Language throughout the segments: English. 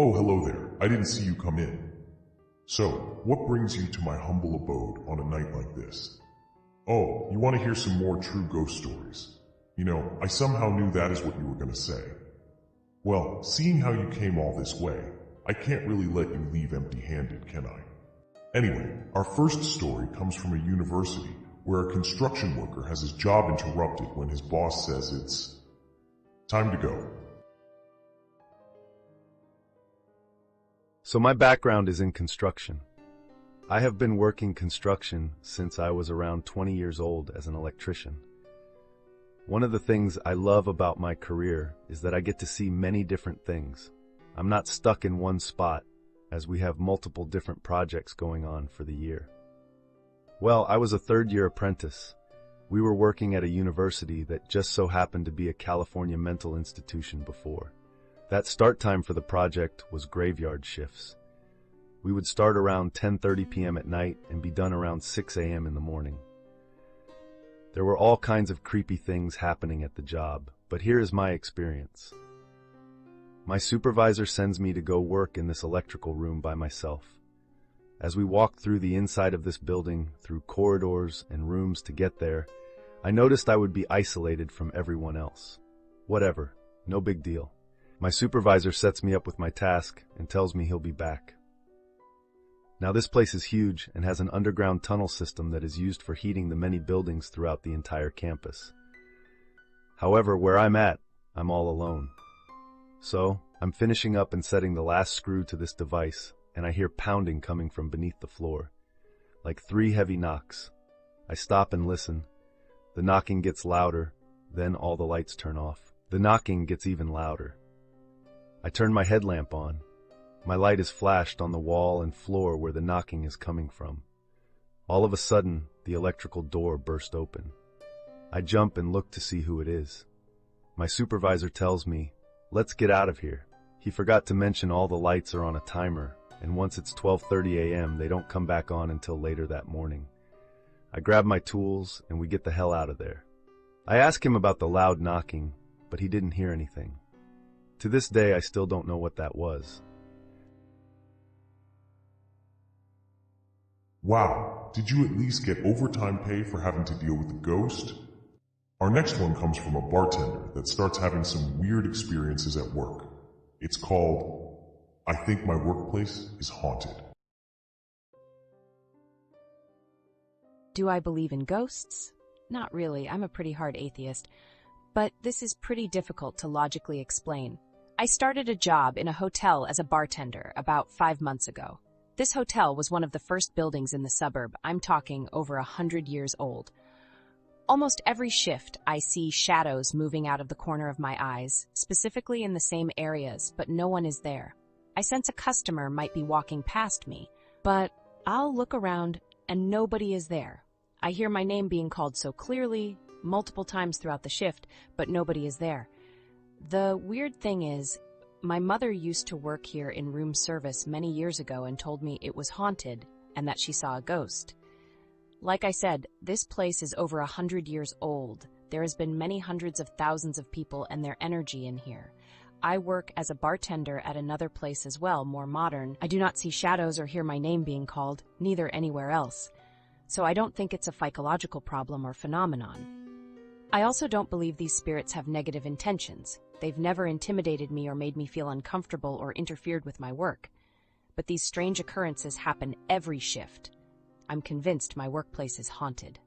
Oh, hello there. I didn't see you come in. So, what brings you to my humble abode on a night like this? Oh, you want to hear some more true ghost stories? You know, I somehow knew that is what you were going to say. Well, seeing how you came all this way, I can't really let you leave empty-handed, can I? Anyway, our first story comes from a university where a construction worker has his job interrupted when his boss says it's time to go. So my background is in construction. I have been working construction since I was around 20 years old as an electrician. One of the things I love about my career is that I get to see many different things. I'm not stuck in one spot, as we have multiple different projects going on for the year. Well, I was a third-year apprentice. We were working at a university that just so happened to be a California mental institution before. That start time for the project was graveyard shifts. We would start around 10:30 p.m. at night and be done around 6 a.m. in the morning. There were all kinds of creepy things happening at the job, but here is my experience. My supervisor sends me to go work in this electrical room by myself. As we walked through the inside of this building, through corridors and rooms to get there, I noticed I would be isolated from everyone else. Whatever, no big deal. My supervisor sets me up with my task and tells me he'll be back. Now this place is huge and has an underground tunnel system that is used for heating the many buildings throughout the entire campus. However, where I'm at, I'm all alone. So, I'm finishing up and setting the last screw to this device, and I hear pounding coming from beneath the floor, like 3 heavy knocks. I stop and listen. The knocking gets louder, then all the lights turn off. The knocking gets even louder. I turn my headlamp on. My light is flashed on the wall and floor where the knocking is coming from. All of a sudden, the electrical door burst open. I jump and look to see who it is. My supervisor tells me, "Let's get out of here." He forgot to mention all the lights are on a timer, and once it's 12:30 a.m., they don't come back on until later that morning. I grab my tools and we get the hell out of there. I ask him about the loud knocking, but he didn't hear anything. To this day, I still don't know what that was. Wow, did you at least get overtime pay for having to deal with the ghost? Our next one comes from a bartender that starts having some weird experiences at work. It's called, "I think my workplace is haunted." Do I believe in ghosts? Not really, I'm a pretty hard atheist. But this is pretty difficult to logically explain. I started a job in a hotel as a bartender about 5 months ago. This hotel was one of the first buildings in the suburb. I'm talking over 100 years old. Almost every shift, I see shadows moving out of the corner of my eyes, specifically in the same areas, but no one is there. I sense a customer might be walking past me, but I'll look around and nobody is there. I hear my name being called so clearly, multiple times throughout the shift, but nobody is there. The weird thing is, my mother used to work here in room service many years ago and told me it was haunted and that she saw a ghost. Like I said, this place is over 100 years old. There has been many hundreds of thousands of people and their energy in here. I work as a bartender at another place as well, more modern. I do not see shadows or hear my name being called, neither anywhere else. So I don't think it's a psychological problem or phenomenon. I also don't believe these spirits have negative intentions. They've never intimidated me or made me feel uncomfortable or interfered with my work. But these strange occurrences happen every shift. I'm convinced my workplace is haunted.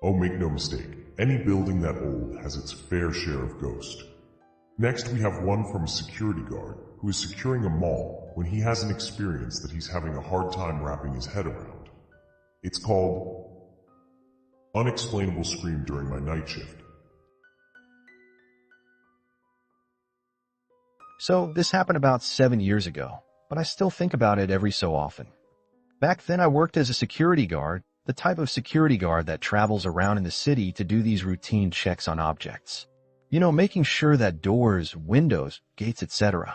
Oh, make no mistake, any building that old has its fair share of ghosts. Next, we have one from a security guard who is securing a mall when he has an experience that he's having a hard time wrapping his head around. It's called Unexplainable Scream During My Night Shift. So this happened about 7 years ago, but I still think about it every so often. Back then I worked as a security guard, the type of security guard that travels around in the city to do these routine checks on objects. You know, making sure that doors, windows, gates, etc.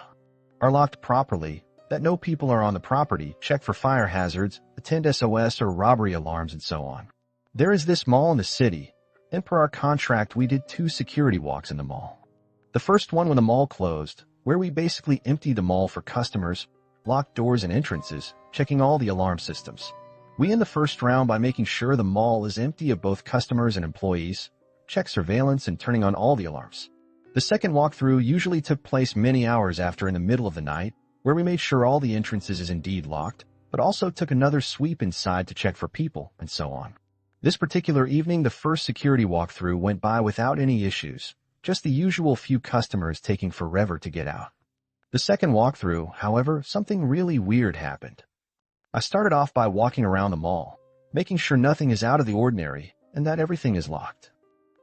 are locked properly, that no people are on the property, check for fire hazards, attend SOS or robbery alarms, and so on. There is this mall in the city, and per our contract we did 2 security walks in the mall. The first one when the mall closed, where we basically emptied the mall for customers, locked doors and entrances, checking all the alarm systems. We end the first round by making sure the mall is empty of both customers and employees, check surveillance and turning on all the alarms. The second walkthrough usually took place many hours after in the middle of the night, where we made sure all the entrances is indeed locked, but also took another sweep inside to check for people, and so on. This particular evening, the first security walkthrough went by without any issues, just the usual few customers taking forever to get out. The second walkthrough, however, something really weird happened. I started off by walking around the mall, making sure nothing is out of the ordinary and that everything is locked.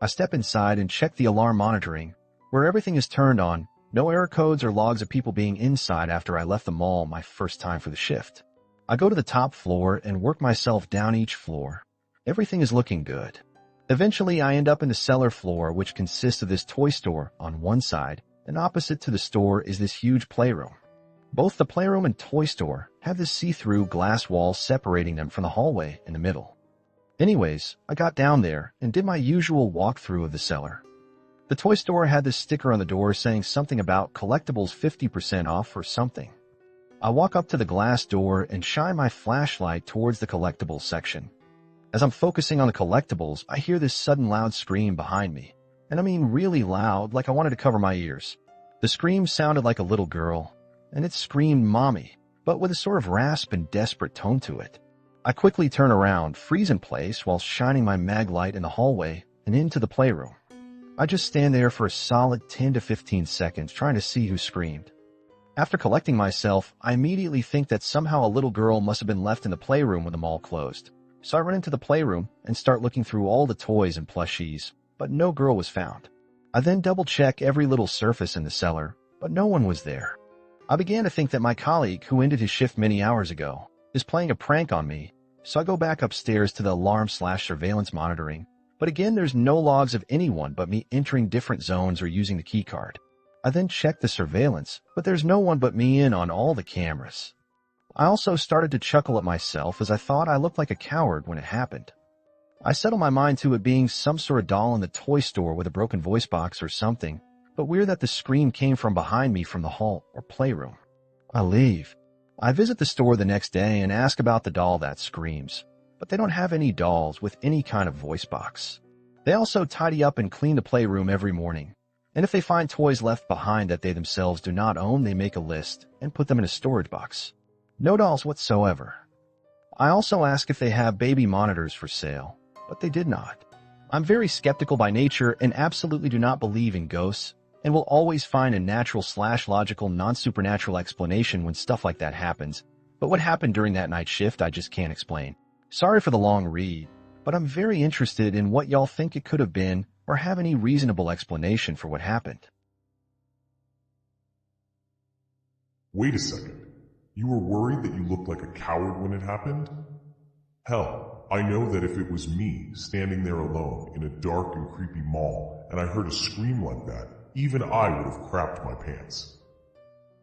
I step inside and check the alarm monitoring, where everything is turned on, no error codes or logs of people being inside after I left the mall my first time for the shift. I go to the top floor and work myself down each floor. Everything is looking good. Eventually, I end up in the cellar floor, which consists of this toy store on one side, and opposite to the store is this huge playroom. Both the playroom and toy store have this see-through glass wall separating them from the hallway in the middle. Anyways, I got down there and did my usual walkthrough of the cellar. The toy store had this sticker on the door saying something about collectibles 50% off or something. I walk up to the glass door and shine my flashlight towards the collectibles section. As I'm focusing on the collectibles, I hear this sudden loud scream behind me. And I mean really loud, like I wanted to cover my ears. The scream sounded like a little girl, and it screamed "Mommy," but with a sort of rasp and desperate tone to it. I quickly turn around, freeze in place while shining my mag light in the hallway and into the playroom. I just stand there for a solid 10 to 15 seconds trying to see who screamed. After collecting myself, I immediately think that somehow a little girl must have been left in the playroom when the mall closed. So I run into the playroom and start looking through all the toys and plushies, but no girl was found. I then double-check every little surface in the cellar, but no one was there. I began to think that my colleague, who ended his shift many hours ago, is playing a prank on me, so I go back upstairs to the alarm/surveillance monitoring, but again there's no logs of anyone but me entering different zones or using the keycard. I then check the surveillance, but there's no one but me in on all the cameras. I also started to chuckle at myself as I thought I looked like a coward when it happened. I settled my mind to it being some sort of doll in the toy store with a broken voice box or something, but weird that the scream came from behind me from the hall or playroom. I leave. I visit the store the next day and ask about the doll that screams, but they don't have any dolls with any kind of voice box. They also tidy up and clean the playroom every morning, and if they find toys left behind that they themselves do not own, they make a list and put them in a storage box. No dolls whatsoever. I also ask if they have baby monitors for sale, but they did not. I'm very skeptical by nature and absolutely do not believe in ghosts, and will always find a natural/logical non-supernatural explanation when stuff like that happens, but what happened during that night shift I just can't explain. Sorry for the long read, but I'm very interested in what y'all think it could have been or have any reasonable explanation for what happened. Wait a second. You were worried that you looked like a coward when it happened? Hell, I know that if it was me standing there alone in a dark and creepy mall and I heard a scream like that, even I would have crapped my pants.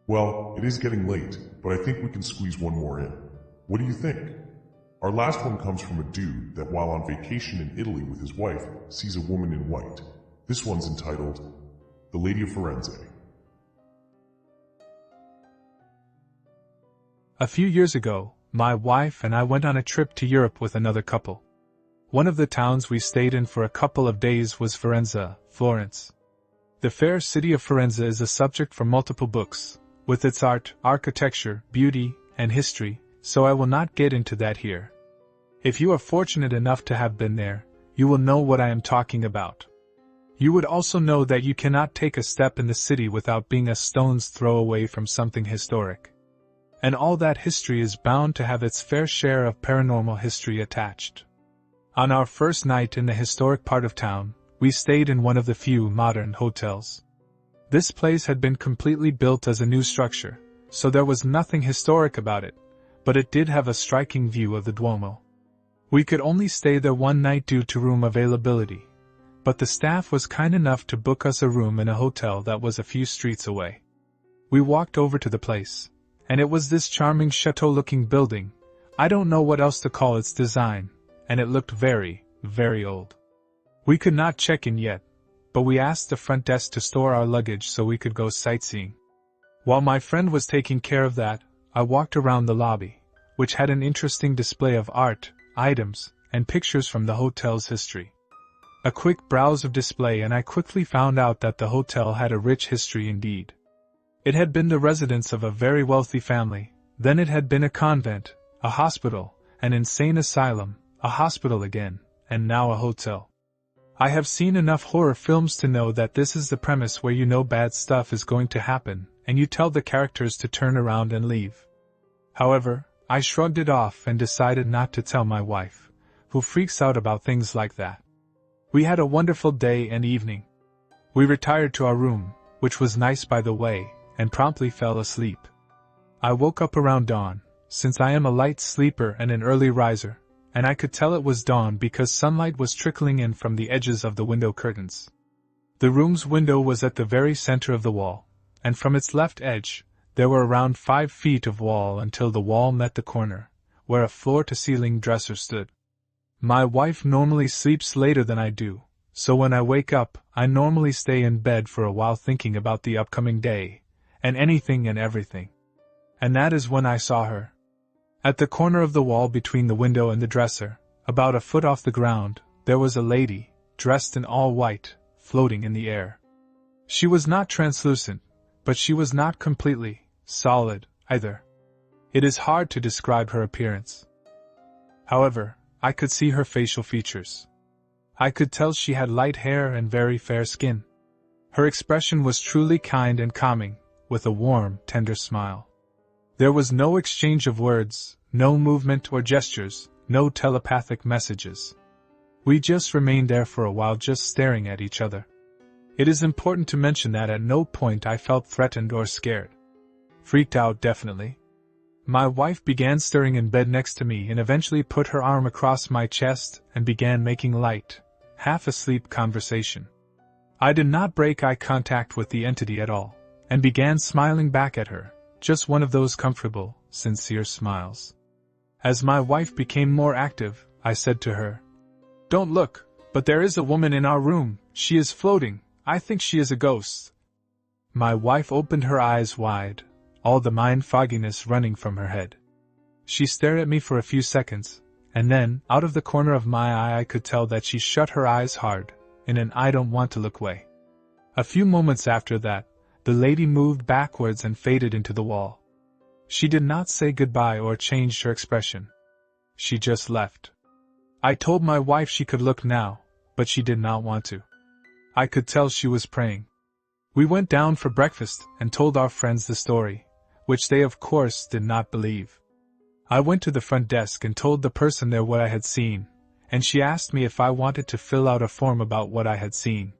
Well, it is getting late, but I think we can squeeze one more in. What do you think? Our last one comes from a dude that while on vacation in Italy with his wife sees a woman in white. This one's entitled, The Lady of Firenze. A few years ago, my wife and I went on a trip to Europe with another couple. One of the towns we stayed in for a couple of days was Firenze, Florence. The fair city of Firenze is a subject for multiple books, with its art, architecture, beauty, and history, so I will not get into that here. If you are fortunate enough to have been there, you will know what I am talking about. You would also know that you cannot take a step in the city without being a stone's throw away from something historic. And all that history is bound to have its fair share of paranormal history attached. On our first night in the historic part of town, we stayed in one of the few modern hotels. This place had been completely built as a new structure, so there was nothing historic about it, but it did have a striking view of the Duomo. We could only stay there one night due to room availability, but the staff was kind enough to book us a room in a hotel that was a few streets away. We walked over to the place, and it was this charming chateau-looking building. I don't know what else to call its design, and it looked very, very old. We could not check in yet, but we asked the front desk to store our luggage so we could go sightseeing. While my friend was taking care of that, I walked around the lobby, which had an interesting display of art, items, and pictures from the hotel's history. A quick browse of display and I quickly found out that the hotel had a rich history indeed. It had been the residence of a very wealthy family, then it had been a convent, a hospital, an insane asylum, a hospital again, and now a hotel. I have seen enough horror films to know that this is the premise where you know bad stuff is going to happen, and you tell the characters to turn around and leave. However, I shrugged it off and decided not to tell my wife, who freaks out about things like that. We had a wonderful day and evening. We retired to our room, which was nice by the way, and promptly fell asleep. I woke up around dawn, since I am a light sleeper and an early riser, and I could tell it was dawn because sunlight was trickling in from the edges of the window curtains. The room's window was at the very center of the wall, and from its left edge, there were around 5 feet of wall until the wall met the corner, where a floor-to-ceiling dresser stood. My wife normally sleeps later than I do, so when I wake up, I normally stay in bed for a while thinking about the upcoming day, and anything and everything. And that is when I saw her. At the corner of the wall between the window and the dresser, about a foot off the ground, there was a lady, dressed in all white, floating in the air. She was not translucent, but she was not completely solid, either. It is hard to describe her appearance. However, I could see her facial features. I could tell she had light hair and very fair skin. Her expression was truly kind and calming, with a warm, tender smile. There was no exchange of words, no movement or gestures, no telepathic messages. We just remained there for a while just staring at each other. It is important to mention that at no point I felt threatened or scared. Freaked out, definitely. My wife began stirring in bed next to me and eventually put her arm across my chest and began making light, half-asleep conversation. I did not break eye contact with the entity at all, and began smiling back at her. Just one of those comfortable, sincere smiles. As my wife became more active, I said to her, "Don't look, but there is a woman in our room, she is floating, I think she is a ghost." My wife opened her eyes wide, all the mind fogginess running from her head. She stared at me for a few seconds, and then, out of the corner of my eye I could tell that she shut her eyes hard, in an I don't want to look way. A few moments after that, the lady moved backwards and faded into the wall. She did not say goodbye or changed her expression. She just left. I told my wife she could look now, but she did not want to. I could tell she was praying. We went down for breakfast and told our friends the story, which they of course did not believe. I went to the front desk and told the person there what I had seen, and she asked me if I wanted to fill out a form about what I had seen.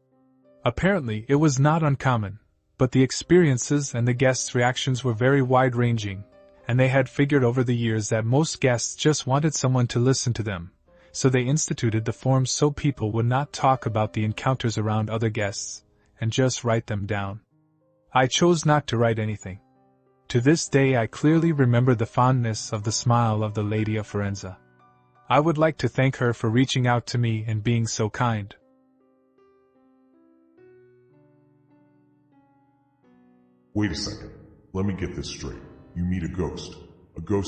Apparently it was not uncommon, but the experiences and the guests' reactions were very wide-ranging, and they had figured over the years that most guests just wanted someone to listen to them, so they instituted the forms so people would not talk about the encounters around other guests, and just write them down. I chose not to write anything. To this day I clearly remember the fondness of the smile of the Lady of Firenze. I would like to thank her for reaching out to me and being so kind. Wait a second, let me get this straight. You meet a ghost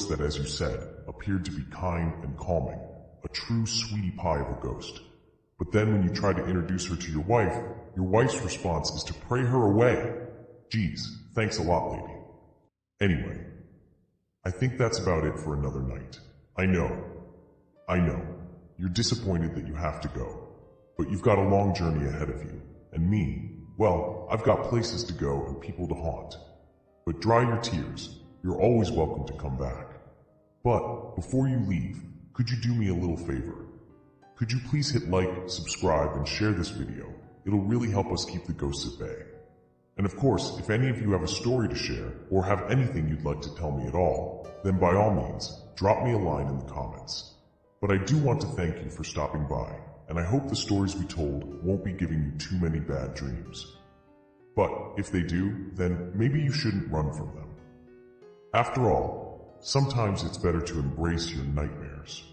that, as you said, appeared to be kind and calming, a true sweetie pie of a ghost. But then when you try to introduce her to your wife's response is to pray her away. Geez, thanks a lot, lady. Anyway, I think that's about it for another night. I know, you're disappointed that you have to go, but you've got a long journey ahead of you, and me, well, I've got places to go and people to haunt. But dry your tears, you're always welcome to come back. But, before you leave, could you do me a little favor? Could you please hit like, subscribe, and share this video? It'll really help us keep the ghosts at bay. And of course, if any of you have a story to share, or have anything you'd like to tell me at all, then by all means, drop me a line in the comments. But I do want to thank you for stopping by, and I hope the stories we told won't be giving you too many bad dreams. But if they do, then maybe you shouldn't run from them. After all, sometimes it's better to embrace your nightmares.